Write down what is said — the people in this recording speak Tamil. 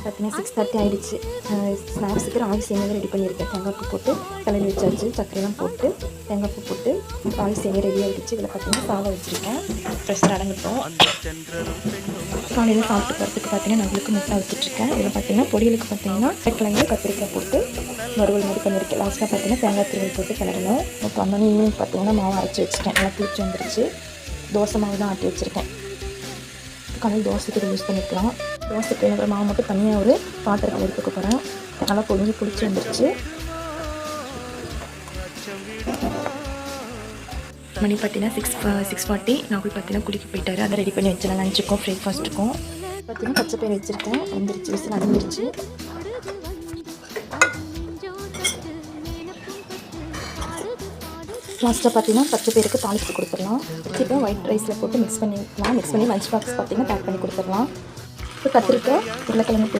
பார்த்தீங்கன்னா 6:30 ஆகிடுச்சு. ஸ்நாக்ஸுக்கு ராகி சேமியா ரெடி பண்ணியிருக்கேன். தேங்காய் பூ போட்டு கிளறி வச்சாச்சு. சர்க்கரைலாம் போட்டு தேங்காய் பூ போட்டு ராகி சேமியா ரெடி ஆகிடுச்சு. இதில் பார்த்தீங்கன்னா சாதம் வச்சுருக்கேன். ப்ரெஷர் அடங்கட்டும். காலையில் சாப்பிட்டு போகிறதுக்கு பார்த்தீங்கன்னா நம்மளுக்கு முட்டை வச்சுட்ருக்கேன். இதில் பார்த்தீங்கன்னா பொரியலுக்கு பார்த்தீங்கன்னா கிழங்கு கத்திரிக்காய் போட்டு வறுவல் மாதிரி பண்ணியிருக்கேன். லாஸ்ட்டாக பார்த்தீங்கன்னா தேங்காய் திருவல் போட்டு கிளறணும். இப்போ அந்த ஈவினிங் பார்த்தீங்கன்னா மாவு அரைச்சி வச்சுட்டேன். நல்லா புளிச்சு வந்துருச்சு. தோசை மாவு தான் ஆட்டி வச்சுருக்கேன். காலையில் தோசைக்கு இதை யூஸ் பண்ணிக்கலாம். தோசைக்கு எனக்கு மாவு மட்டும் தனியாக ஒரு பாத்திரத்தில் எடுத்துக்க போகிறேன். நல்லா பொழிஞ்சு புளிச்சு வந்துருச்சு. மணி பார்த்தீங்கன்னா 6:40. நாகுல் பார்த்தீங்கன்னா குளிக்க போயிட்டாரு. அதை ரெடி பண்ணி வச்சிடலாம். லஞ்சுக்கும் பிரேக்ஃபாஸ்ட்டுக்கும் பார்த்தீங்கன்னா பச்சை பயிர் வச்சுருக்கேன். வந்துருச்சு, விசில் அடங்கிருச்சு. லாஸ்ட்டாக பார்த்தீங்கன்னா பச்சை பயிருக்கு தாளித்து கொடுத்துடலாம். இப்போ ஒயிட் ரைஸில் போட்டு மிக்ஸ் பண்ணிக்கலாம். மிக்ஸ் பண்ணி லஞ்ச் பாக்ஸ் பார்த்தீங்கன்னா பேக் பண்ணி கொடுத்துடலாம். இப்போ கத்திரிக்காய் உருளைக்கிழங்கு